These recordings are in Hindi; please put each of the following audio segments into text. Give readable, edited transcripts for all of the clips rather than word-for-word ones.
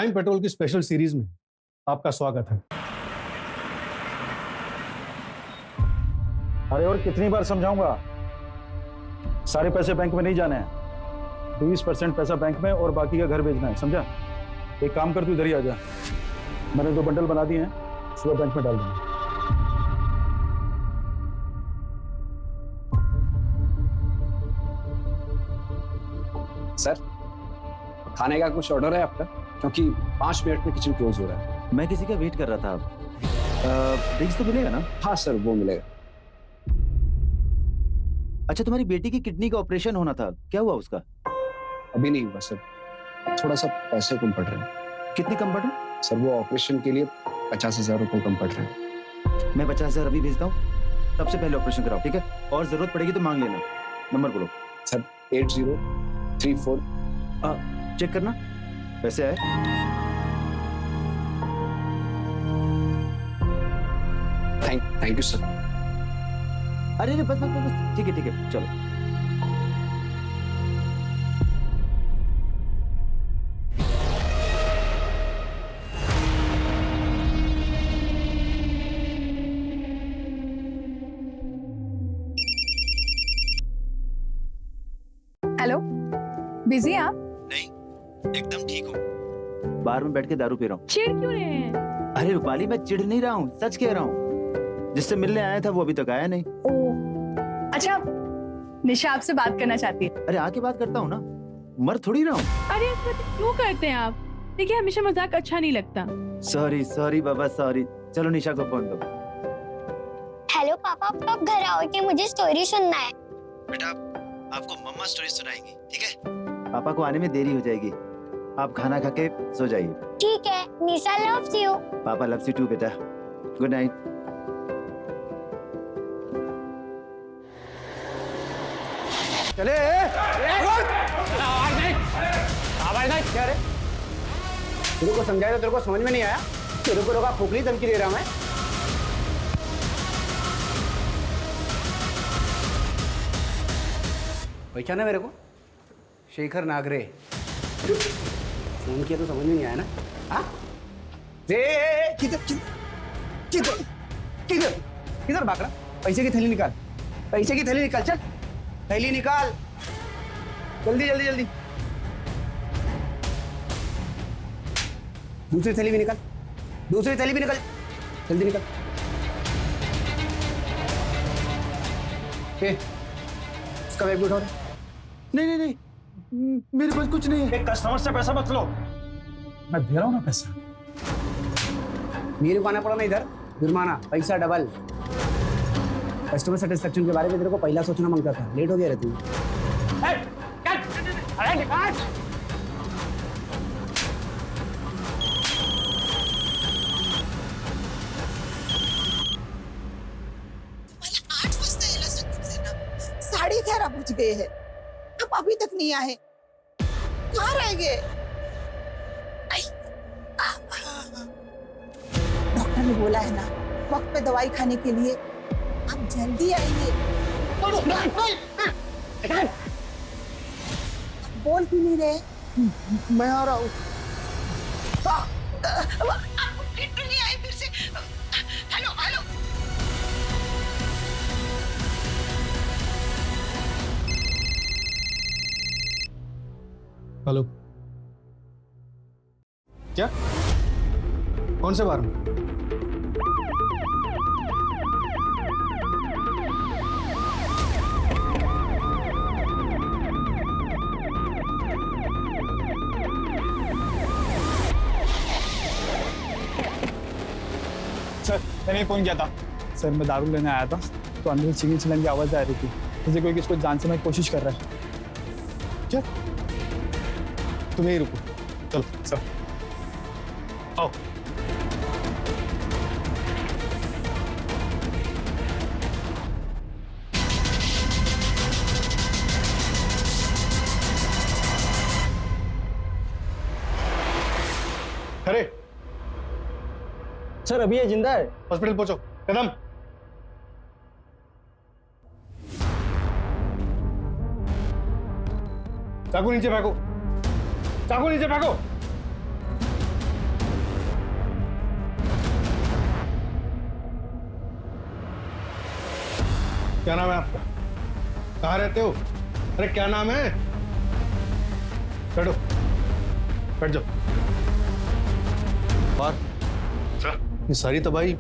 टाइम पेट्रोल की स्पेशल सीरीज में आपका स्वागत है। अरे और कितनी बार समझाऊंगा, सारे पैसे बैंक में नहीं जाने हैं। 20% पैसा बैंक में और बाकी का घर भेजना है, समझा? एक काम कर, तू इधर ही आ जा। मैंने 2 बंडल बना दिए हैं, सुबह बैंक में डाल दूंगा। सर, खाने का कुछ ऑर्डर है आपका? क्योंकि 5 मिनट में किचन क्लोज हो रहा है। मैं किसी का वेट कर रहा था। ड्रिंक्स तो मिलेगा ना? हाँ सर, वो मिलेगा। अच्छा, तुम्हारी बेटी की किडनी का ऑपरेशन होना था, क्या हुआ उसका? अभी नहीं हुआ सर, थोड़ा सा पैसे कम पड़ रहे हैं। कितनी कम पड़ रहे? सर, वो ऑपरेशन के लिए 50,000 रुपए कम पड़ रहे हैं। मैं 50,000 अभी भेजता हूँ, सबसे पहले ऑपरेशन कराओ, ठीक है? और जरूरत पड़ेगी तो मांग लेना। नंबर बोलो। सर 8034। चेक करना पैसे आए। Thank you sir. अरे बस बस बस, ठीक है चलो। हेलो, बिजी आप? नहीं, एकदम ठीक हूँ। बार में बैठ के दारू पी रहा हूँ। चिढ़ क्यों रहे हैं? अरे रूपाली, मैं चिढ़ नहीं रहा हूँ, सच कह रहा हूँ। जिससे मिलने आया था वो अभी तक आया नहीं। ओह, अच्छा, निशा आपसे बात करना चाहती है। अरे आके बात करता हूँ ना, मर थोड़ी रहा हूँ। अरे ऐसा क्यों करते हैं आप? देखिए, हमेशा मजाक अच्छा नहीं लगता। सॉरी बाबा, सॉरी। चलो निशा को फोन दो। हेलो पापा, आप कब घर आओगे? मुझे स्टोरी सुनना है। बेटा, आपको मम्मा स्टोरी सुनाएंगी, ठीक है? पापा को आने में देरी हो जाएगी, आप खाना खा के सो जाइए। ठीक है, निशा लव्स यू। पापा लव्स यू टू बेटा। Good night. चले आवाज नहीं क्या रे? तेरे को समझाया तो तेरे को समझ में नहीं आया? तेरे को लोग खोखली धमकी दे रहा मैं। पहचाना मेरे को? शेखर नागरे। फोन किया तो समझ में नहीं आया ना? हाँ? किधर भाग रहा? पैसे की थैली निकाल, पैसे की थैली निकाल, चल थैली निकाल, जल्दी जल्दी जल्दी। दूसरी थैली भी निकाल, दूसरी थैली भी निकाल, जल्दी निकाल। इसका बैग भी उठाओ। नहीं, मेरे पास कुछ नहीं है। एक कस्टमर से पैसा मत लो, मैं दे रहा हूँ ना पैसा। मेरे को आना पड़ा ना इधर, जुर्माना, पैसा डबल। कस्टमर सेटिस्फेक्शन के बारे में तेरे को पहला सोचना मांगता था, लेट हो गया रहती। साढ़े 11 बज गए हैं, अब अभी तक नहीं आए। कहाँ रह गए? डॉक्टर ने बोला है ना, वक्त पे दवाई खाने के लिए। आप जल्दी आइए। बोल क्यों नहीं रहे? मैं आ रहा हूँ। फिर नहीं आए फिर से। Hello hello. हेलो, क्या? कौन से बार में? सर, मैंने फोन किया था। सर, मैं दारू लेने आया था तो अंदर चीनी चलन की आवाज आ रही थी, जैसे कोई किसको जान से मैं कोशिश कर रहा है। क्या? तुम यहीं रुको, चलो सर आओ। अरे सर, अभी ये जिंदा है। हॉस्पिटल पहुंचो। कदम, चाकू नीचे फेंको, चाकू नीचे फेंको। क्या नाम है आपका? कहाँ रहते हो? अरे क्या नाम है? बैठो, बैठ जाओ। बाहर सर, ये सारी तबाही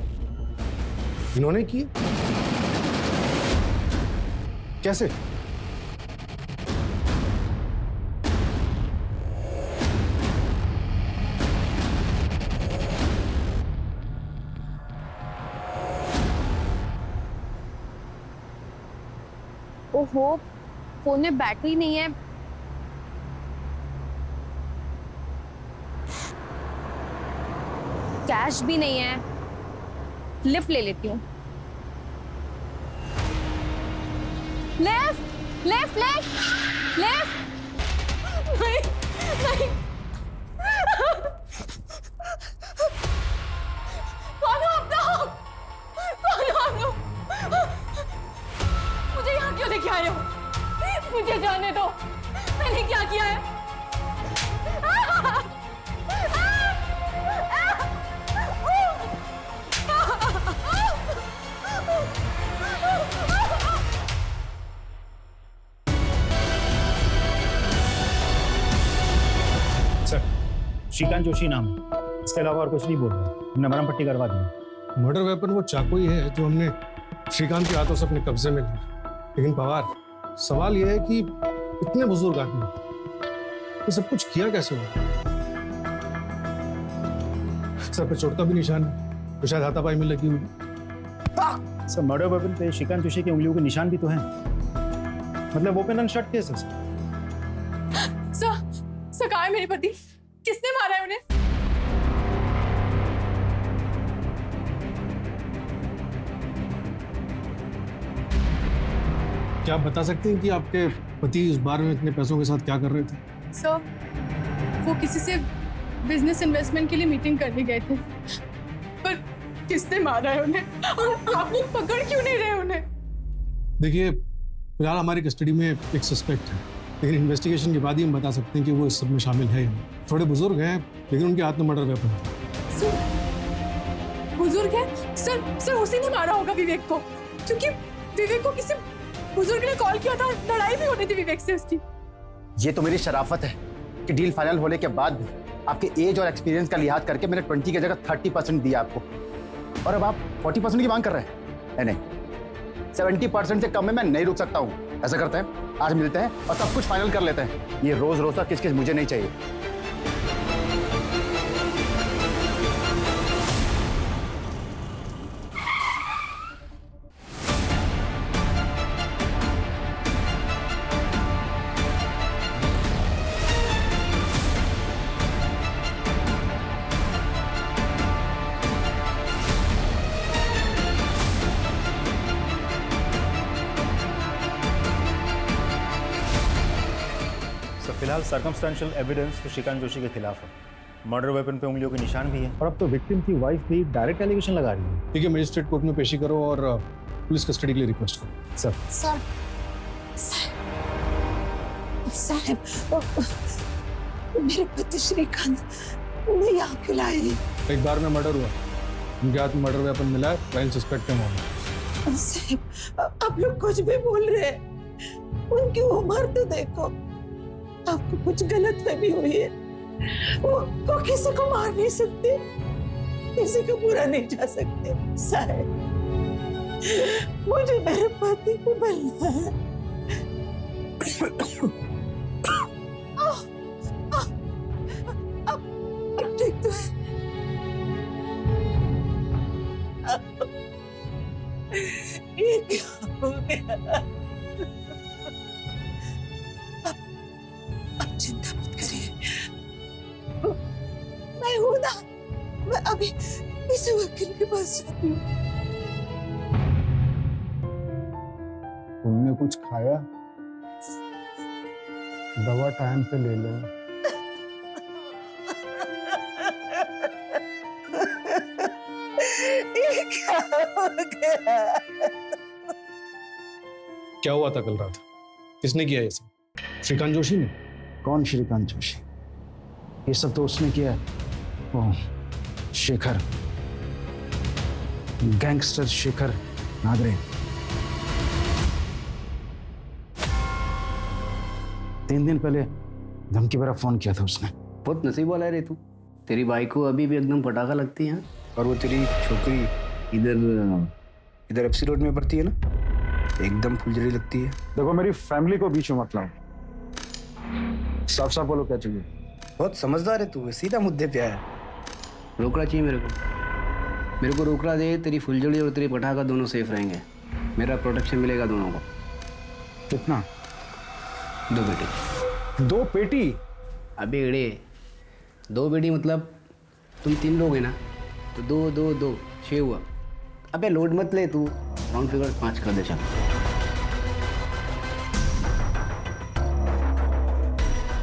इन्होंने की? कैसे? ओहो, फोन में बैटरी नहीं है। कैश भी नहीं है। लिफ्ट ले लेती हूँ। Lift lift lift lift. नहीं नहीं। कौन हो आप? कौन हो आप? मुझे यहाँ क्यों लेके आए हो? मुझे जाने दो, मैंने क्या किया है? सर, श्रीकांत जोशी नाम है, इसके अलावा और कुछ नहीं बोल रहा। हमने मरहम पट्टी करवा दी। मर्डर वेपन वो चाकू ही है जो हमने श्रीकांत के हाथों से अपने कब्जे में लिया। लेकिन पवार, सवाल यह है कि इतने बुजुर्ग आदमी ये सब कुछ किया कैसे होगा? सर पे चोट का भी निशान है, तो शायद हाथापाई में लगी हुई। सर, मर्डर वेपन पे श्रीकांत जोशी की उंगलियों के निशान भी तो हैं। मतलब ओपन एंड शट केस है सर। सर कहाँ है मेरे पति? किसने मारा है उन्हें? क्या आप बता सकते हैं कि आपके पति इस बार में इतने पैसों के साथ क्या कर रहे थे? सर, वो किसी से बिजनेस इन्वेस्टमेंट के लिए मीटिंग करने गए थे, पर किसने मारा है उन्हें? और आप लोग पकड़ क्यों नहीं रहे उन्हें? देखिए, फिलहाल हमारी कस्टडी में एक सस्पेक्ट है, लेकिन इन्वेस्टिगेशन के बाद ही हम बता सकते हैं कि वो इस सब में शामिल है या नहीं। थोड़े बुजुर्ग हैं, लेकिन उनके हाथ में मर्डर वेपन था। सर, बुजुर्ग है? सर उसी ने मारा होगा विवेक को, क्योंकि विवेक को किसी बुजुर्ग ने कॉल किया था और लड़ाई भी होनी थी विवेक से उसकी। ये तो मेरी शराफत है कि डील फाइनल होने के बाद भी आपके एज और एक्सपीरियंस का लिहाज करके मैंने 20 की जगह 30% दिया आपको, और अब आप 40% की मांग कर रहे हैं। नहीं, 70% से कम में मैं नहीं रुक सकता हूँ। ऐसा करते हैं, आज मिलते हैं और सब कुछ फाइनल कर लेते हैं। ये रोज रोज का किस किस मुझे नहीं चाहिए। फिलहाल सर्कमस्टेंशियल एविडेंस तो श्रीकांत जोशी के खिलाफ है। मर्डर वेपन पे उंगलियों के निशान भी है, और अब तो विक्टिम की वाइफ भी डायरेक्ट एलिगेशन लगा रही है। ठीक है, मजिस्ट्रेट कोर्ट में पेशी करो और पुलिस कस्टडी के लिए रिक्वेस्ट करो। सर, साहब, मेरे पति श्रीकांत उन्हें यहाँ क्यों लाए? एक बार में मर्डर हुआ, उनके हाथ में मर्डर वेपन मिला है, प्राइम सस्पेक्ट है मामला। साहब, आप लोग कुछ भी बोल रहे हैं। उनकी उम्र तो देखो। आपको कुछ गलतफहमी हुई है। वो किसी को मार नहीं सकते, किसी को बुरा नहीं जा सकते। साहब, मुझे मेरे पति को मिलना है। अब ठीक तो है। ये क्या हो गया? अब चिंता मत करिए, मैं हूं ना। मैं अभी इस वकील के पास जाती हूँ। तुमने कुछ खाया? दवा टाइम पे ले लो। ये क्या हो गया? क्या हुआ था कल रात? किसने किया ये सब? श्रीकांत जोशी ने? कौन श्रीकांत जोशी? ये सब तो उसने किया है, वो शेखर, गैंगस्टर शेखर नागरे। 3 दिन पहले धमकी भरा फोन किया था उसने। बहुत नसीब वाला है रे तू। तेरी बाइक को अभी भी एकदम पटाखा लगती है। और वो तेरी छोकरी इधर एफसी रोड में पड़ती है ना, एकदम फुलझड़ी लगती है। देखो मेरी फैमिली को बीच में मत लाओ, साफ साफ बोलो क्या चाहिए। बहुत समझदार है तू, सीधा मुद्दे पे आया। रोकड़ा चाहिए मेरे को रोकड़ा दे, तेरी फुलझड़ी और तेरी पटाखा दोनों सेफ रहेंगे। मेरा प्रोटेक्शन मिलेगा दोनों को। कितना? 2 पेटी। 2 पेटी? अबे एड़े, 2 पेटी मतलब तुम 3 लोग हैं ना, तो 2 2 2 6 हुआ। अबे लोड मत ले तू, राउंड फिगर 5 कर दे चल।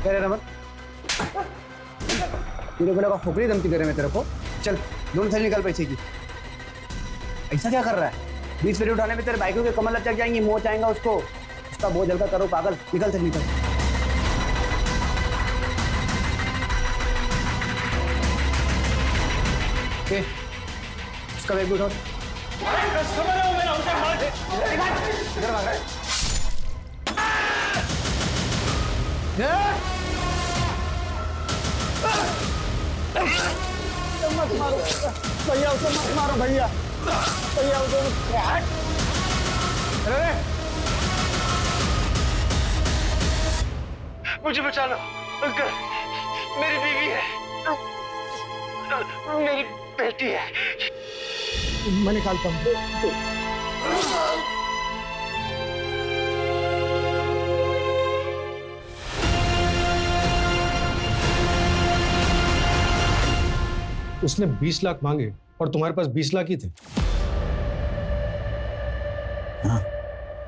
कह रहे रमन, तेरे को लगा खोपड़ी धमकी दे रहे मैं तेरे को। चल दोनों साइड निकल पैसे की। ऐसा क्या कर रहा है? 20 पेटी उठाने में तेरे बाइकों के कमर लग जाएंगी, मोच आएगा उसको। उसका बोझ हल्का करो पागल। निकल से निकल। ओके, उसका बैग उठाओ। इधर भाग रहा है। मत मारो भैया, उसे मत मारो भैया, भैया उसे। अरे मुझे बचा लो अंकल, मेरी बीवी है, मेरी बेटी है। मैं निकालता हूँ। उसने 20 लाख मांगे और तुम्हारे पास 20 लाख ही थे। हाँ।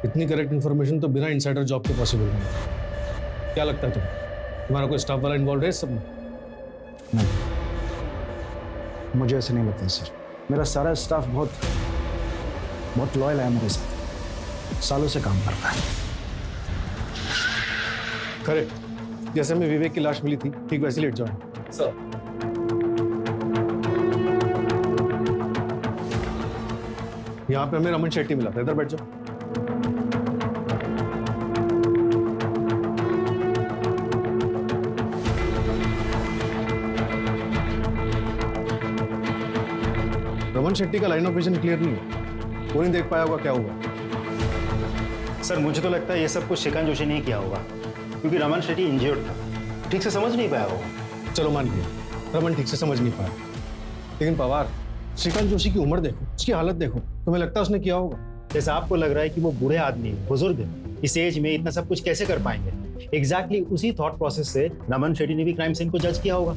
इतनी करेक्ट इंफॉर्मेशन तो बिना इनसाइडर जॉब के पॉसिबल नहीं है। क्या लगता है तुम्हारा कोई स्टाफ वाला इन्वॉल्व है इस सब में? नहीं, मुझे ऐसे नहीं लगता सर। मेरा सारा स्टाफ बहुत लॉयल है मेरे साथ, सालों से काम करता है। खरे, जैसे हमें विवेक की लाश मिली थी ठीक वैसे लेट जाओ सर। यहाँ पे हमें रमन शेट्टी मिला था, इधर बैठ जाओ। रमन शेट्टी का लाइन ऑफ विजन क्लियर नहीं है, वो नहीं देख पाया होगा क्या हुआ। सर मुझे तो लगता है ये सब कुछ श्रीकांत जोशी ने किया होगा, क्योंकि रमन शेट्टी इंजर्ड था, ठीक से समझ नहीं पाया होगा। चलो मान लिया रमन ठीक से समझ नहीं पाया, लेकिन पवार, श्रीकांत जोशी की उम्र देखो, उसकी हालत देखो, तुम्हें लगता है उसने किया होगा? जैसा आपको लग रहा है कि वो बूढ़े आदमी बुजुर्ग हैं, इस एज में इतना सब कुछ कैसे कर पाएंगे, एग्जैक्टली उसी थॉट प्रोसेस से रमन शेट्टी ने भी क्राइम सीन को जज किया होगा।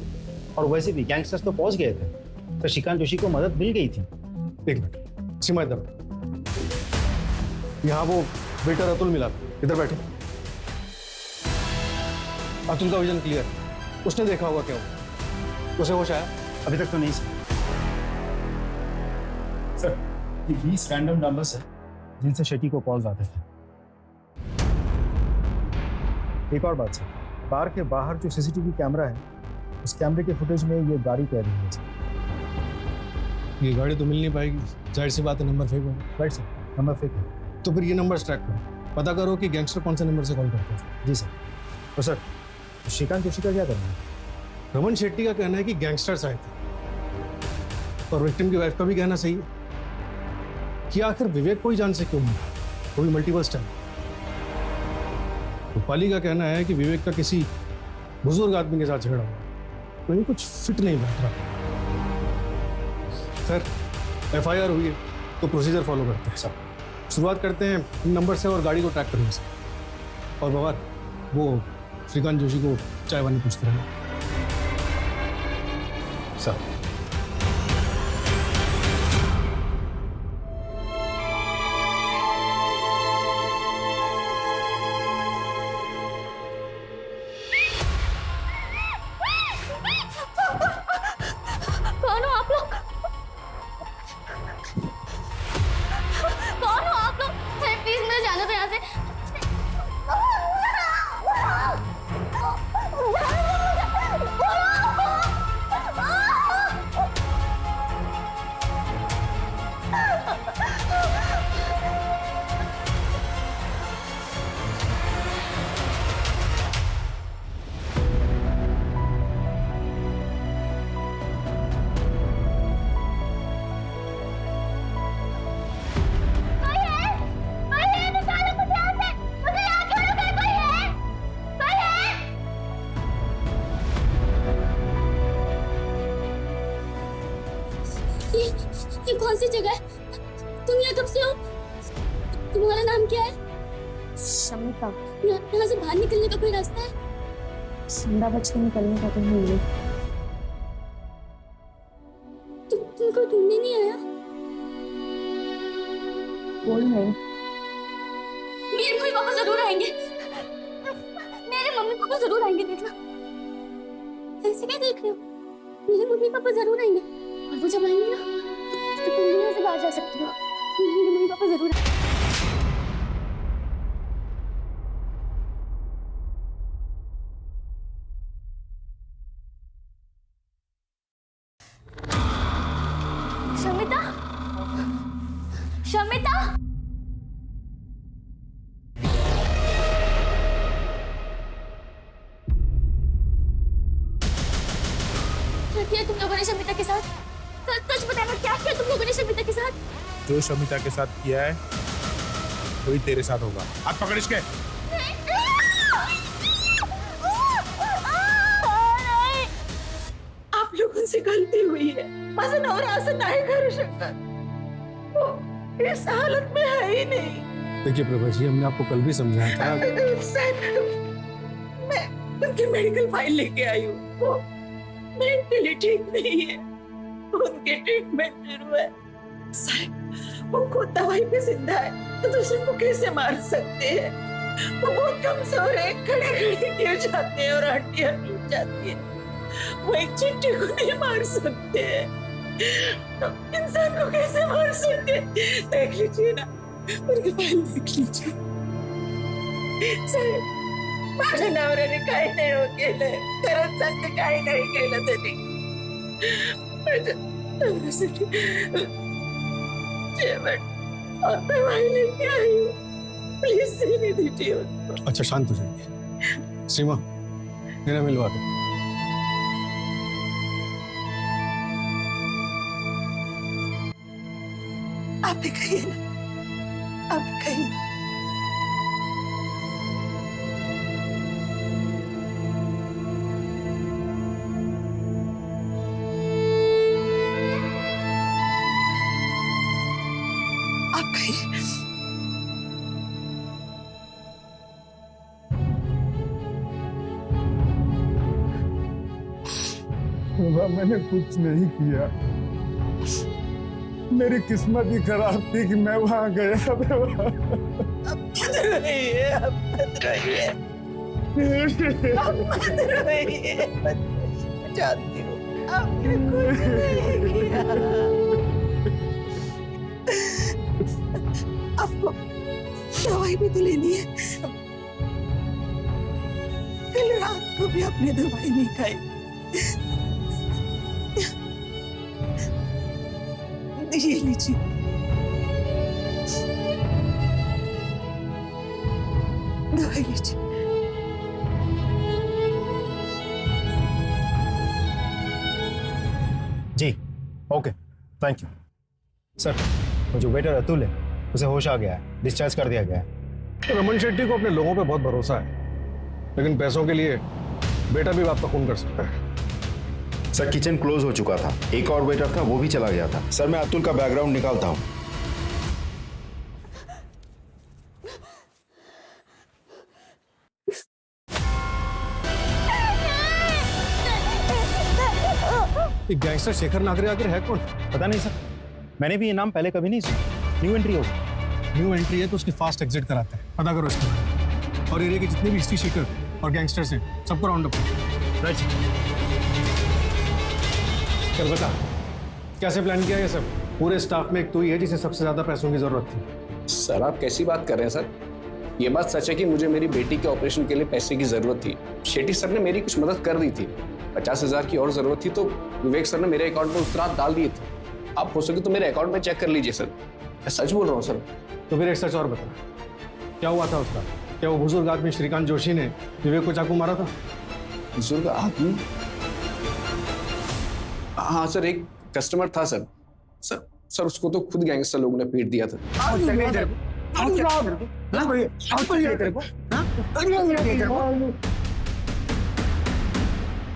और वैसे भी गैंगस्टर्स तो पहुंच गए थे, तो श्रीकांत जोशी को मदद मिल गई थी। एक मिनट, सीमा इधर, यहाँ वो बेटा अतुल मिला, इधर बैठो। अतुल का विजन क्लियर, उसने देखा होगा क्या हुआ, उसे होश आया? अभी तक तो नहीं सर। 20 रैंडम नंबर्स है जिनसे शेट्टी को कॉल्स आते थे। एक और बात सर, कार के बाहर जो सीसीटीवी कैमरा है, उस कैमरे के फुटेज में ये गाड़ी कह रही है सर। ये गाड़ी तो मिल नहीं पाएगी, जाहिर सी बात है, नंबर फेक होगा। राइट सर, नंबर फेक है। तो फिर ये नंबर ट्रैक करो, पता करो कि गैंगस्टर कौन से नंबर से कॉल करते हैं। जी सर। तो सर श्रीकांत जोशी का क्या करना है? रमन शेट्टी का कहना है कि गैंगस्टर्स आए थे, और विक्टिम की वाइफ का भी कहना सही है कि आखिर विवेक को ही जान से क्यों नहीं, वो भी मल्टीपल टाइम। रूपाली का कहना है कि विवेक का किसी बुजुर्ग आदमी के साथ झगड़ा हुआ, तो ये कुछ फिट नहीं बैठ रहा। खैर, FIR हुई है तो प्रोसीजर फॉलो करते हैं सब। शुरुआत करते हैं नंबर से और गाड़ी को ट्रैक करने से। और बाबा, वो श्रीकांत जोशी को चाय वानी पूछते रहना सर। कौन हो आप लोग? कौन हो आप लोग? प्लीज मुझे जाने दो यहाँ से। जाने दो मुझे। ये कौन सी जगह है? तुम यहाँ कब से हो? तुम्हारा नाम क्या है? शमिता, यहाँ से बाहर निकलने का कोई रास्ता है? संडा बच के निकलने का तो नहीं है। तुमको ढूंढने नहीं आया? कोई नहीं। मेरे मम्मी पापा जरूर आएंगे। मेरे मम्मी पापा जरूर आएंगे, देखना। ऐसे क्या देख रहे हो? मेरे मम्मी पापा जरूर आएंगे, और वो जब आएंगे ना तो तुम भी यहाँ से बाहर जा सकती हो। मेरे मम्मी पापा जरूर आएंगे। शमिता, शमिता, क्या किया तुम लोगों ने शमिता के साथ? सच बताना, क्या किया तुम लोगों ने शमिता के साथ? जो शमिता के साथ किया है वही तेरे साथ होगा। हाथ पकड़ इसके। आप लोगों से गलती हुई है। माझा नवरा असं नाही करू शकत। वो इस हालत में है ही नहीं। देखिए प्रभा जी, हमने आपको कल भी समझाया था। मैं उनकी मेडिकल फाइल लेके आई हूँ। वो मेंटली ठीक नहीं है, उनके ट्रीटमेंट शुरू है। साहब, वो खुद दवाई पे जिंदा है तो दूसरे को कैसे मार सकते हैं? वो बहुत कमजोर है, खड़े खड़े गिर जाते हैं और हड्डियां टूट जाती है। वो एक चिट्ठी को नहीं मार सकते हैं, तो इंसान को कैसे मार सकते हैं? देख लीजिए ना, उनकी फाइल देख लीजिए। साहेब, माझ्या नवऱ्याने काही नाही हो केलंय, खरंच सांगते काही नाही केलं त्यांनी। माझ्या नवऱ्यासाठी जेवण और दवाई लेके आई हूँ, प्लीज सीने दीजिए उनको। अच्छा शांत हो जाइए। सीमा, मेरा मिलवा दो। आप भी कहिए ना, आप कहिए। आप कहिए। मैंने कुछ नहीं किया, मेरी किस्मत ही खराब थी कि मैं वहां गया। अब मत रोइए, अब मत रोइए, अब मत रोइए। मैं जानती हूँ आपने कुछ नहीं किया। आपको दवाई भी तो लेनी है। कल रात को भी आपने दवाई नहीं खाई। ये लीजिए, दवाई लीजिए। जी ओके, थैंक यू सर। वो जो वेटर अतुल है, उसे होश आ गया है, डिस्चार्ज कर दिया गया है। रमन शेट्टी को अपने लोगों पे बहुत भरोसा है, लेकिन पैसों के लिए बेटा भी आपका खून कर सकता है। सर किचन क्लोज हो चुका था, एक और वेटर था वो भी चला गया था। सर मैं अतुल का बैकग्राउंड निकालता हूँ। ये गैंगस्टर शेखर नागरे आखिर है कौन? पता नहीं सर, मैंने भी ये नाम पहले कभी नहीं सुना। न्यू एंट्री होगी। न्यू एंट्री है तो उसकी फास्ट एग्जिट कराते हैं, पता करो इसके बारे में। और एरिया के जितने भी हिस्ट्री शेकर और गैंगस्टर्स हैं, सबको राउंड अप करो। राइट, चल बता, कैसे प्लान किया ये सब? पूरे स्टाफ में एक तू ही है जिसे सबसे ज्यादा पैसों की जरूरत थी। सर आप कैसी बात कर रहे हैं सर? ये बात सच है कि मुझे मेरी बेटी के ऑपरेशन के लिए पैसे की जरूरत थी। शेट्टी सर ने मेरी कुछ मदद कर दी थी। 50,000 की और जरूरत थी तो विवेक सर ने मेरे अकाउंट में उस रात डाल दिए थे। आप हो सके तो मेरे अकाउंट में चेक कर लीजिए सर, मैं सच बोल रहा हूँ सर। तो फिर एक सच और बता, क्या हुआ था उसका? क्या वो बुजुर्ग आदमी श्रीकांत जोशी ने विवेक को चाकू मारा था? बुजुर्ग आदमी? हाँ सर, एक कस्टमर था सर। सर उसको तो खुद गैंगस्टर लोगों ने पीट दिया था।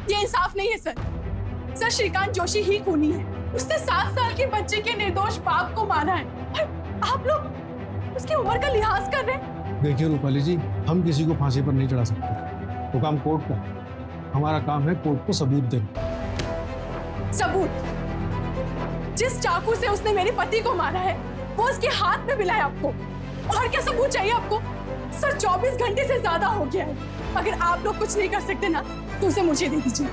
ये इंसाफ नहीं है सर। सर श्रीकांत जोशी ही खूनी है। उसने 7 साल के बच्चे के निर्दोष बाप को मारा है और आप लोग उसकी उम्र का लिहाज कर रहे हैं। देखिए रूपाली जी, हम किसी को फांसी पर नहीं चढ़ा सकते, वो काम कोर्ट का है। हमारा काम है कोर्ट को सबूत देना। सबूत? जिस चाकू से उसने मेरे पति को मारा है वो उसके हाथ में मिला है आपको, और क्या सबूत चाहिए आपको? सर 24 घंटे से ज्यादा हो गया है। अगर आप लोग कुछ नहीं कर सकते ना तो उसे मुझे दे दीजिए,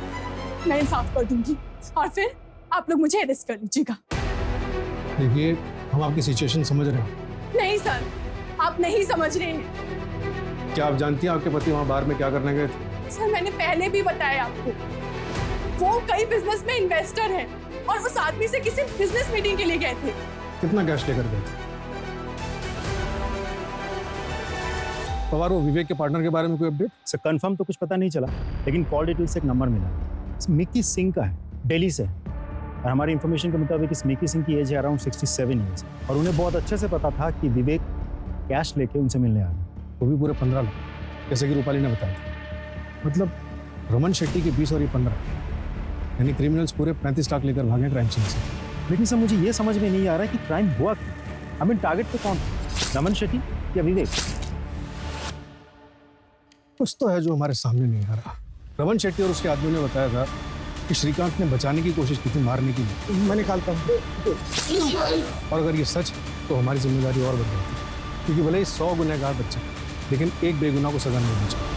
मैं इंसाफ कर दूंगी और फिर आप लोग मुझे अरेस्ट कर लीजिएगा। देखिए, हम आपकी सिचुएशन समझ रहे हैं। नहीं सर, आप नहीं समझ रहे हैं। क्या आप जानती हैं आपके पति वहाँ बाहर में क्या करने गए थे? सर मैंने पहले भी बताया आपको, वो कई बिजनेस में इन्वेस्टर है और उस आदमी से किसी बिजनेस मीटिंग के लिए गए थे। कितना कैश लेकर गए थे? पवार, वो विवेक के पार्टनर के बारे में कोई अपडेट? सर कंफर्म तो कुछ पता नहीं चला, लेकिन कॉल डिटेल से एक नंबर मिला। मिक्की सिंह का है, दिल्ली से, और हमारी इंफॉर्मेशन के मुताबिक इस मिक्की सिंह की एज है अराउंड 67 ईयर्स, और उन्हें बहुत अच्छे से पता था कि विवेक कैश लेके उनसे मिलने आ रहा है, वो भी पूरे 15 लाख, जैसे कि रूपाली ने बताया। मतलब रमन शेट्टी के 20 और ये 15, यानी क्रिमिनल्स पूरे 35 लाख लेकर भागे क्राइम सीन से। लेकिन सर मुझे ये समझ में नहीं आ रहा है कि क्राइम हुआ क्यों। आई मीन टारगेट पे कौन, रमन शेट्टी या विवेक? कुछ तो है जो हमारे सामने नहीं आ रहा। रमन शेट्टी और उसके आदमी ने बताया था कि श्रीकांत ने बचाने की कोशिश की थी, मारने की नहीं। मैं निकालता हूँ। और अगर ये सच तो हमारी जिम्मेदारी और बढ़ जाती, क्योंकि भले ही 100 गुनहगार बच्चे, लेकिन एक बेगुनाह को सजा नहीं देनी चाहिए,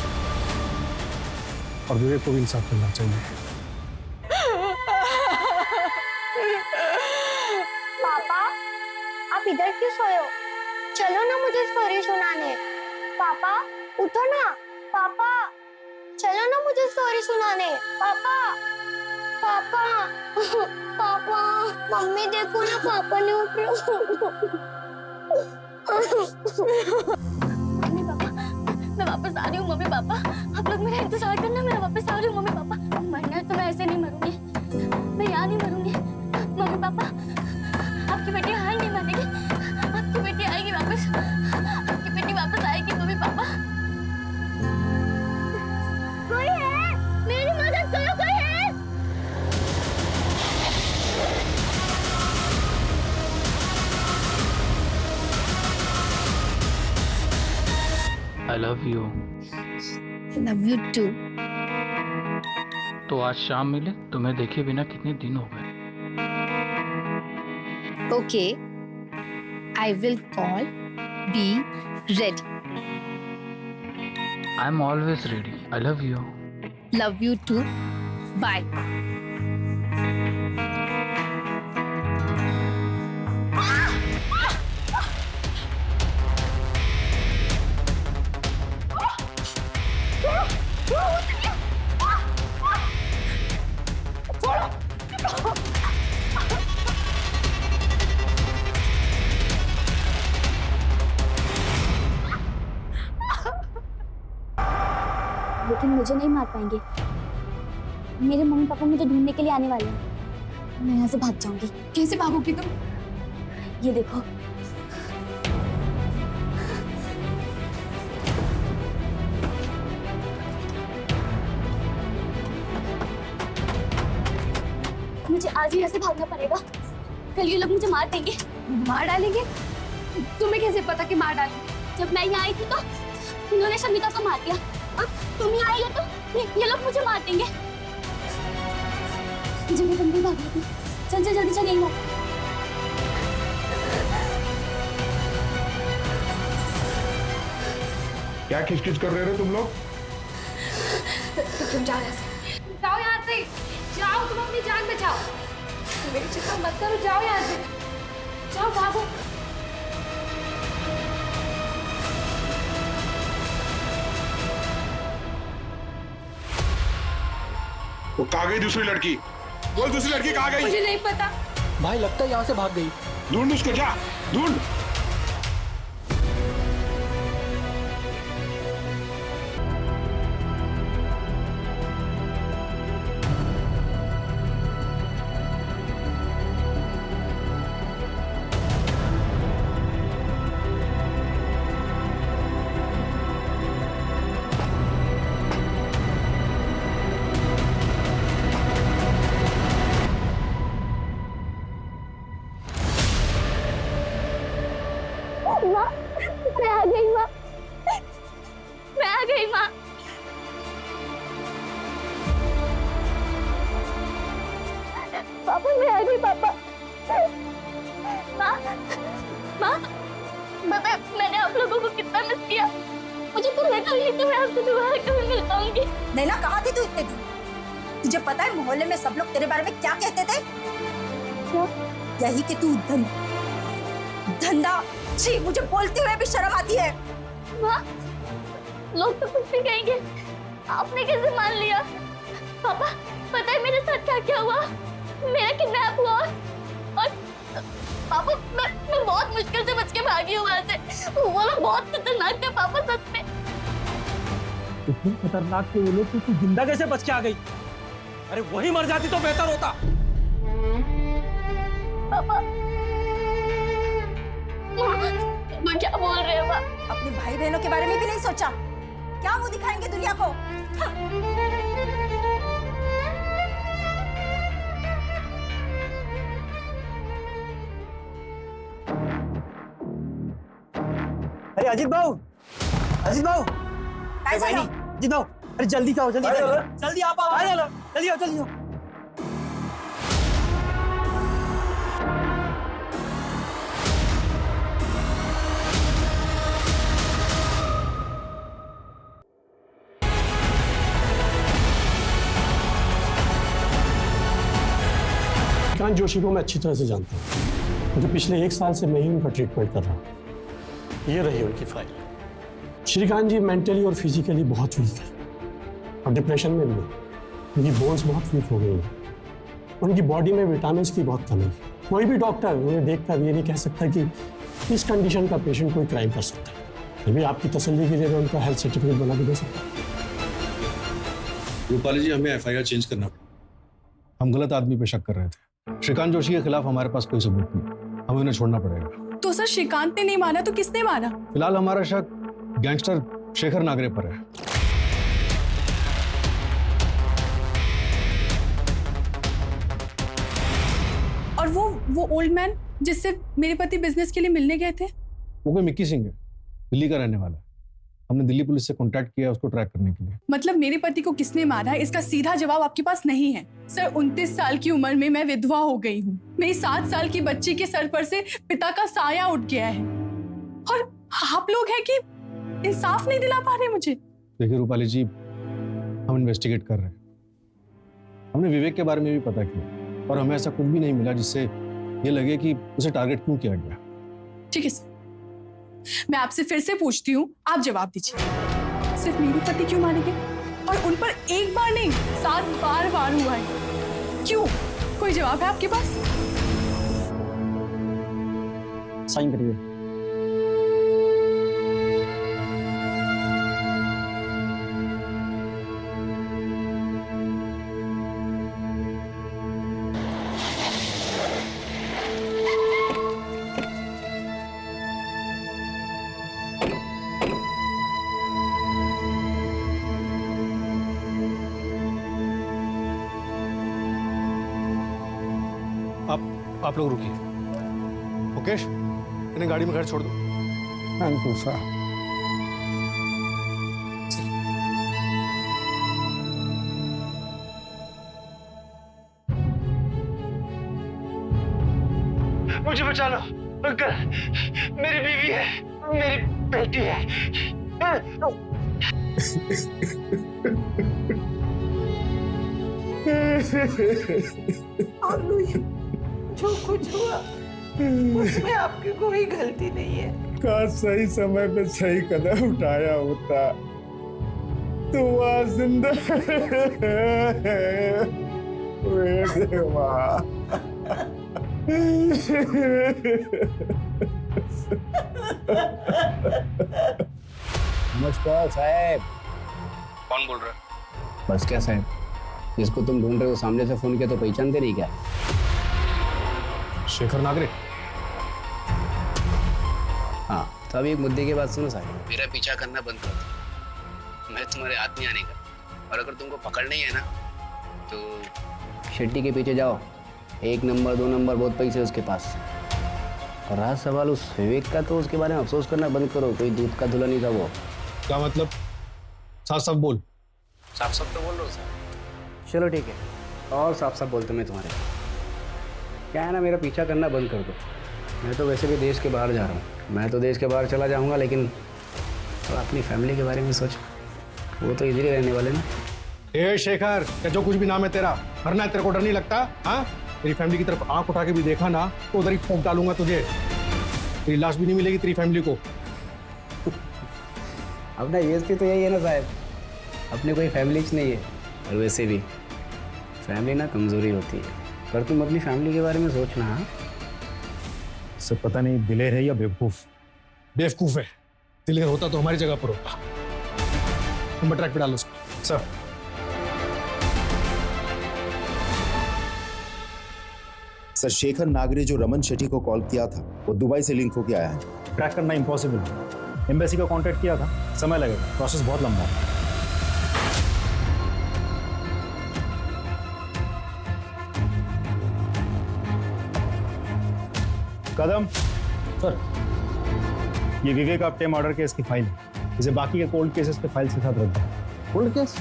और विवेक को भी इंसाफ मिलना चाहिए। पापा, आप इधर क्यों सोए हो? चलो ना मुझे स्टोरी सुनाने। पापा उठो ना। पापा चलो ना मुझे स्टोरी सुनाने। पापा पापा पापा, मम्मी देखो ना, पापा नहीं उठ रहे। मम्मी पापा, मैं वापस आ रही हूँ। मम्मी पापा आप लोग मेरा इंतजार करना, मैं वापस आ रही हूँ। मम्मी पापा, मरना तो मैं ऐसे नहीं मरूंगी, मैं यहाँ नहीं मरूंगी। मम्मी पापा, आपकी बेटी हार नहीं मानेगी, आपकी बेटी आएगी वापस, आपकी बेटी वापस आएगी। मम्मी पापा, कोई है? मेरी मदद करो, कोई है? I love you. Love you too. तो आज शाम मिले, तुम्हें देखे बिना कितने दिन हो गए। Okay, I will call. Be ready. I'm always ready. I love you. Love you too. Bye. लेकिन मुझे नहीं मार पाएंगे। मेरे मम्मी पापा मुझे ढूंढने के लिए आने वाले हैं। मैं यहाँ से भाग जाऊंगी। कैसे भागोगी तुम? ये देखो। मुझे आज ही यहाँ से भागना पड़ेगा, कल ये लोग मुझे मार देंगे। मार डालेंगे? तुम्हें कैसे पता कि मार डालेंगे? जब मैं यहाँ आई थी तो उन्होंने शमिता को मार दिया। अब तुम ही आएगा तो ये लोग मुझे मार देंगे। जल्दी जल्दी भागने की, चल चल जल्दी चल। यही क्या खिचखिच कर रहे हो तुम लोग? तुम जाओ यहाँ से, जाओ यहाँ से, जाओ, तुम अपनी जान बचाओ। मेरी चिंता मत करो, जाओ यहाँ से, जाओ, भागो। वो कहाँ गई दूसरी लड़की? बोल, दूसरी लड़की कहाँ गई? मुझे नहीं पता भाई, लगता है यहाँ से भाग गई। ढूंढ उसको, जा ढूंढ। मैं आ गई पापा। माँ, पता है मैंने आप लोगों को कितना मिस किया। मुझे तो लगा ही नहीं कि मैं आपसे दोबारा कभी मिल पाऊंगी। नैना, कहाँ थी तू इतने दिन? तुझे पता है मोहल्ले में सब लोग तेरे बारे में क्या कहते थे? क्या? यही कि तू धंधा। छी, मुझे बोलते हुए भी शर्म आती है। माँ, लोग तो कुछ भी कहेंगे, आपने कैसे मान लिया? पापा, पता है मेरे साथ क्या क्या हुआ? मेरा किडनैप हुआ और पापा मैं बहुत मुश्किल से बच के भागी हूँ वहाँ से। वो लोग बहुत खतरनाक थे पापा, सच में। इतनी खतरनाक थे वो लोग तो तू जिंदा कैसे बच के आ गई? अरे वही मर जाती तो बेहतर होता। पापा, वो क्या बोल रहे हो? अपने भाई बहनों के बारे में भी नहीं सोचा? क्या मुंह दिखाएंगे दुनिया को? अरे अजीत भाऊ, अजीत भाऊ, अजीत भाऊ, अरे जल्दी आओ, जल्दी जल्दी आप आओ, जल्दी आओ, जल्दी आओ। श्रीकांत जोशी को मैं अच्छी तरह से जानता हूँ, क्योंकि पिछले 1 साल से मैं ही उनका ट्रीटमेंट कर रहा हूँ। ये रही उनकी फाइल। श्रीकांत जी मेंटली और फिजिकली बहुत वीक है और डिप्रेशन में भी है। उनकी बोन्स बहुत वीक हो गई हैं। उनकी बॉडी में विटामिन की बहुत कमी है। कोई भी डॉक्टर उन्हें देखकर ये नहीं कह सकता कि इस कंडीशन का पेशेंट कोई क्राइम कर सकता है। फिर भी आपकी तसल्ली के लिए मैं उनका हेल्थ सर्टिफिकेट बना के दे सकता हूँ। रूपाली जी, हमें FIR चेंज करना पड़ा। हम गलत आदमी पे शक कर रहे थे। श्रीकांत जोशी के खिलाफ हमारे पास कोई सबूत नहीं, हमें उन्हें छोड़ना पड़ेगा। तो सर श्रीकांत ने नहीं माना तो किसने माना? फिलहाल हमारा शक गैंगस्टर शेखर नागरे पर है। और वो ओल्ड मैन जिससे मेरे पति बिजनेस के लिए मिलने गए थे? वो कोई मिक्की सिंह है, दिल्ली का रहने वाला है। हमने दिल्ली पुलिस से कांटेक्ट किया उसको ट्रैक करने के लिए। मतलब मेरे पति को किसने मारा है, इसका सीधा जवाब आपके पास नहीं है? सर, 29 साल की उम्र में मैं विधवा हो गई हूँ। मेरी 7 साल की बच्ची के सर पर से पिता का साया उठ गया है और आप लोग हैं कि इंसाफ नहीं दिला पा रहे मुझे। देखिए रूपाली जी, हम इन्वेस्टिगेट कर रहे हैं। हमने विवेक के बारे में भी पता किया और हमें ऐसा कुछ भी नहीं मिला जिससे ये लगे कि उसे टारगेट क्यों किया गया। ठीक है सर, मैं आपसे फिर से पूछती हूँ, आप जवाब दीजिए। सिर्फ मेरे पति क्यों मारे गए? और उन पर 1 बार नहीं 7 बार वार हुआ है। क्यों? कोई जवाब है आपके पास? साइन करिए। आप लोग रुकिए। मुकेश, इन्हें गाड़ी में घर छोड़ दो। Thank you sir. मुझे बचा लो अंकल, मेरी बीवी है, मेरी बेटी है। जो कुछ हुआ उसमें आपकी कोई गलती नहीं है। काश सही समय पे सही कदम उठाया होता तो वह जिंदा। नमस्कार साहब। कौन बोल रहा है? बस क्या साहब, जिसको तुम ढूंढ रहे हो सामने से फोन किया तो पहचानते नहीं क्या? शेखर नागरे। हाँ, तो अभी एक मुद्दे की बात सुनो साहब। मेरा पीछा करना बंद कर दो, मैं तुम्हारे हाथ नहीं आने का। और अगर तुमको पकड़ना ही है ना तो शेट्टी के पीछे जाओ। 1 नंबर 2 नंबर बहुत पैसे उसके पास। और रहा सवाल उस विवेक का, तो उसके बारे में अफसोस करना बंद करो। कोई दूध का धुला नहीं था वो। क्या मतलब? साफ साफ बोल। साफ साफ तो बोल रहा हूँ सर। चलो ठीक है, और साफ साफ बोलते मैं तुम्हारे। क्या है ना, मेरा पीछा करना बंद कर दो। मैं तो वैसे भी देश के बाहर जा रहा हूँ। मैं तो देश के बाहर चला जाऊँगा, लेकिन तो अपनी फैमिली के बारे में सोच, वो तो इधर ही रहने वाले ना। ए शेखर, क्या जो कुछ भी नाम है तेरा, मरना है तेरे को, डर नहीं लगता? हाँ, तेरी फैमिली की तरफ आंख उठा के भी देखा ना तो उधर ही ठोक डालूंगा तुझे। तेरी लाश भी नहीं मिलेगी तेरी फैमिली को। अपना यूएसपी तो यही है ना साहब, अपने कोई फैमिली नहीं है। और वैसे भी फैमिली ना कमजोरी होती है, पर तुम अपनी फैमिली के बारे में सोचना। हाँ सब पता नहीं दिलेर है या बेवकूफ। बेवकूफ है, दिलेर होता तो हमारी जगह पर होता। नंबर ट्रैक पे डालो उसको। सर सर, शेखर नागरे जो रमन शेट्टी को कॉल किया था वो दुबई से लिंक होके आया है। ट्रैक करना इम्पॉसिबल है। एम्बेसी का कांटेक्ट किया था, समय लगेगा, प्रोसेस बहुत लंबा है। कदम सर, ये विवेक आप्टे मर्डर केस की फाइल है, इसे बाकी के कोल्ड केसेस के फाइल के साथ रख दो। Cold case?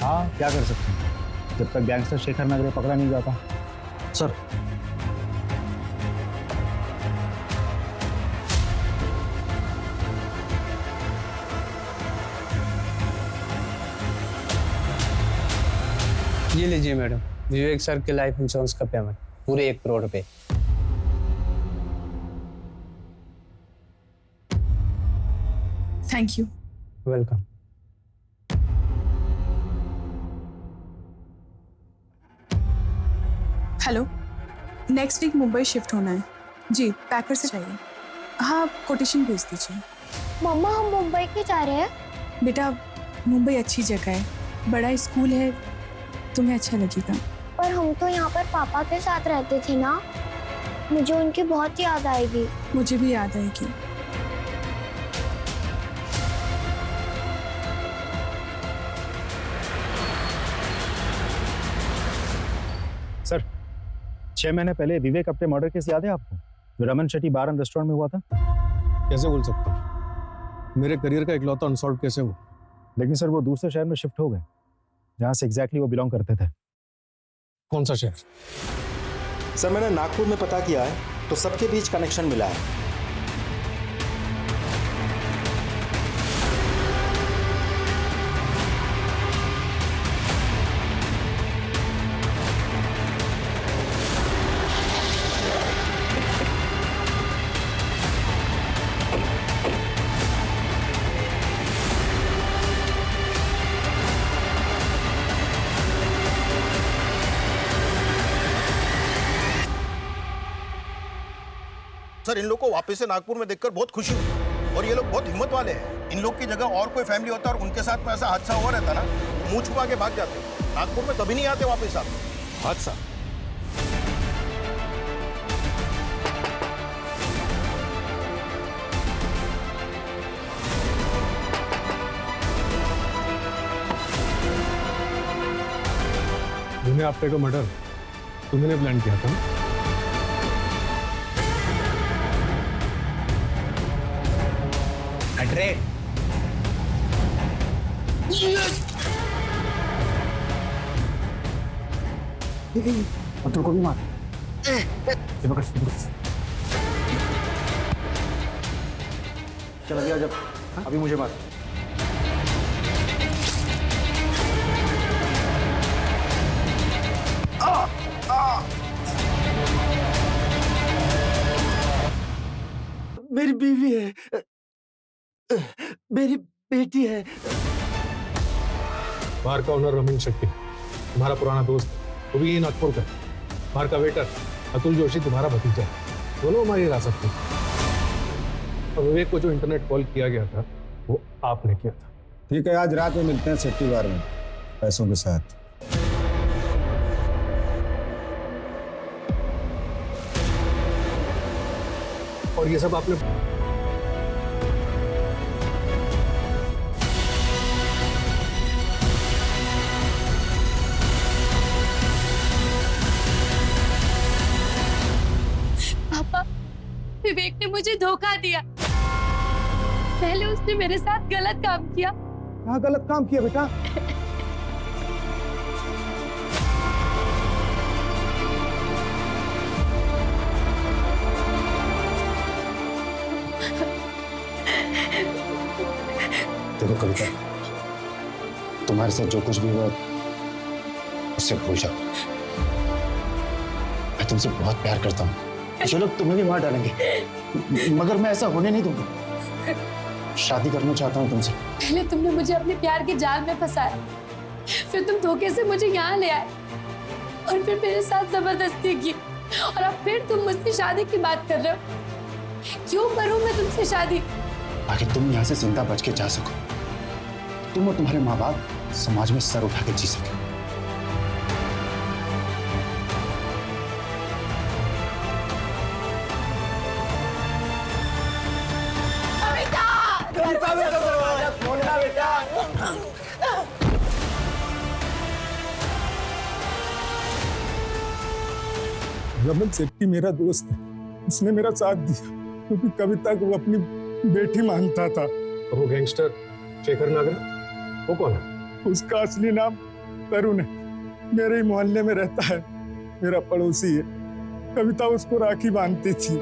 हाँ, क्या कर सकते हैं जब तक गैंगस्टर शेखर नागरे पकड़ा नहीं जाता। सर ये लीजिए मैडम, विवेक सर के लाइफ इंश्योरेंस का पेमेंट पूरे 1 करोड़ रुपए। Thank you. Welcome. Hello, next week Mumbai shift होना है जी, पैकर से चाहिए। हाँ, कोटेशन भेज दीजिए। मम्मा हम मुंबई क्यों जा रहे हैं? बेटा, मुंबई अच्छी जगह है, बड़ा स्कूल है, तुम्हें अच्छा लगेगा। पर हम तो यहाँ पर पापा के साथ रहते थे ना, मुझे उनकी बहुत याद आएगी। मुझे भी याद आएगी। सर, 6 महीने पहले विवेक आप्टे मर्डर केस याद है आपको, जो रमन शेट्टी बार एंड रेस्टोरेंट में हुआ था? कैसे बोल सकता हूँ, मेरे करियर का इकलौता अनसॉल्व केस है वो। लेकिन सर वो दूसरे शहर में शिफ्ट हो गए जहां से एग्जैक्टली वो बिलोंग करते थे। कौन सा शहर? सर मैंने नागपुर में पता किया है तो सबके बीच कनेक्शन मिला है। सर, इन लोग को वापस से नागपुर में देखकर बहुत खुशी हुई और ये लोग बहुत हिम्मत वाले हैं। इन लोग की जगह और कोई फैमिली होता और उनके साथ में ऐसा हादसा हुआ रहता ना, मुंह छुपा के भाग जाते। नागपुर में कभी नहीं आते वापस आप। हादसा विनय आप्टे का मर्डर तुमने प्लान किया था? अरे अतुल को भी मार। चल गया जब, अभी मुझे मार। मेरी बीवी है, मेरी बेटी है। बार का ओनर रमन शेट्टी तुम्हारा पुराना दोस्त, वो भी नागपुर का। बार का वेटर अतुल जोशी तुम्हारा भतीजा, दोनों हमारी हिरासत में। और विवेक को जो इंटरनेट कॉल किया गया था वो आपने किया था। ठीक है, आज रात में मिलते हैं शेट्टी बार में पैसों के साथ। और ये सब आपने पापा, विवेक ने मुझे धोखा दिया। पहले उसने मेरे साथ गलत काम किया। क्या गलत काम किया बेटा? देखो कविता, तुम्हारे साथ जो कुछ भी हुआ उससे भूल जाओ। मैं तुमसे बहुत प्यार करता हूँ। जो लोग तुम्हें भी मार डालेंगे, मगर मैं ऐसा होने नहीं दूंगा। शादी करना चाहता हूँ तुमसे। पहले तुमने मुझे अपने प्यार के जाल में फंसाया, फिर तुम धोखे से मुझे यहाँ ले आए और फिर मेरे साथ जबरदस्ती की, और अब फिर तुम मुझसे शादी की बात कर रहे हो। क्यों करूं मैं तुमसे शादी? ताकि तुम यहाँ से जिंदा बच के जा सको, तुम और तुम्हारे माँ बाप समाज में सर उठा के जी सके। रमन शेट्टी मेरा दोस्त है, उसने मेरा साथ दिया क्योंकि कविता को वो अपनी बेटी मानता था। वो गैंगस्टर शेखर नागर, वो कौन है? उसका असली नाम तरुण है, मेरे ही मोहल्ले में रहता है, मेरा पड़ोसी है। कविता उसको राखी बांधती थी।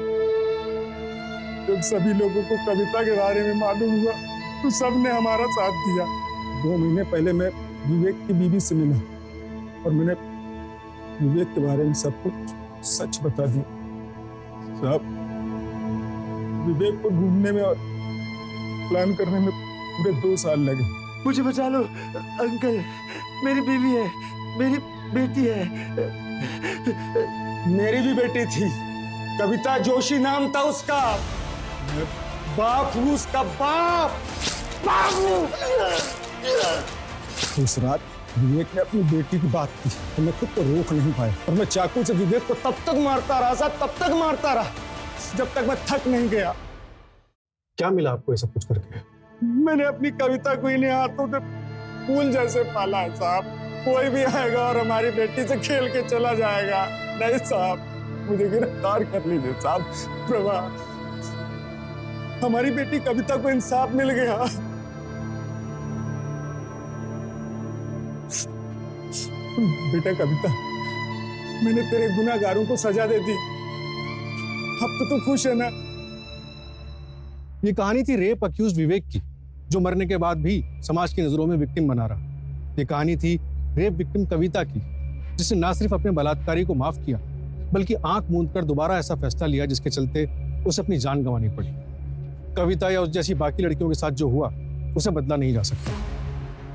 जब सभी लोगों को कविता के बारे में मालूम हुआ तो सबने हमारा साथ दिया। 2 महीने पहले मैं विवेक की बीवी से मिला और मैंने विवेक के बारे में सब कुछ सच बता दिया। साहब, विवेक को ढूंढने में और प्लान करने में पूरे 2 साल लगे। मुझे बचा लो अंकल, मेरी बीवी है, मेरी बेटी है। मेरी भी बेटी थी, कविता जोशी नाम था उसका। मैं बाप हूँ उसका बाप। उस रात विवेक ने अपनी बेटी की बात की तो मैं खुद को रोक नहीं पाया और मैं चाकू से विवेक को तब तक मारता रहा साहब, तब तक मारता रहा जब तक मैं थक नहीं गया। क्या मिला आपको ये सब कुछ करके? मैंने अपनी कविता को इन्हीं हाथों से फूल जैसे पाला है साहब। कोई भी आएगा और हमारी बेटी से खेल के चला जाएगा। नहीं साहब, मुझे गिरफ्तार कर लीजिए साहब। प्रभा, हमारी बेटी कविता को इंसाफ मिल गया। बेटा कविता, मैंने तेरे गुनाहगारों को सजा दे दी, अब तो तू खुश है ना? ये कहानी थी रेप अक्यूज विवेक की, जो मरने के बाद भी समाज की नजरों में विक्टिम बना रहा। ये कहानी थी रेप विक्टिम कविता की, जिसने ना सिर्फ अपने बलात्कारी को माफ किया बल्कि आंख मूंदकर दोबारा ऐसा फैसला लिया जिसके चलते उसे अपनी जान गंवानी पड़ी। कविता या उस जैसी बाकी लड़कियों के साथ जो हुआ उसे बदला नहीं जा सकता,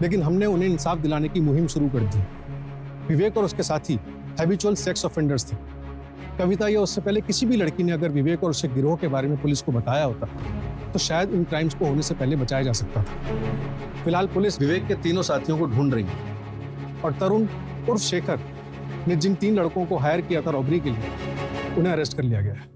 लेकिन हमने उन्हें इंसाफ दिलाने की मुहिम शुरू कर दी। विवेक और उसके साथी हैबिचुअल सेक्स ऑफेंडर्स थे। कविता या उससे पहले किसी भी लड़की ने अगर विवेक और उसके गिरोह के बारे में पुलिस को बताया होता तो शायद इन क्राइम्स को होने से पहले बचाया जा सकता था। फिलहाल पुलिस विवेक के तीनों साथियों को ढूंढ रही है और तरुण उर्फ शेखर ने जिन 3 लड़कों को हायर किया था रॉबरी के लिए, उन्हें अरेस्ट कर लिया गया है।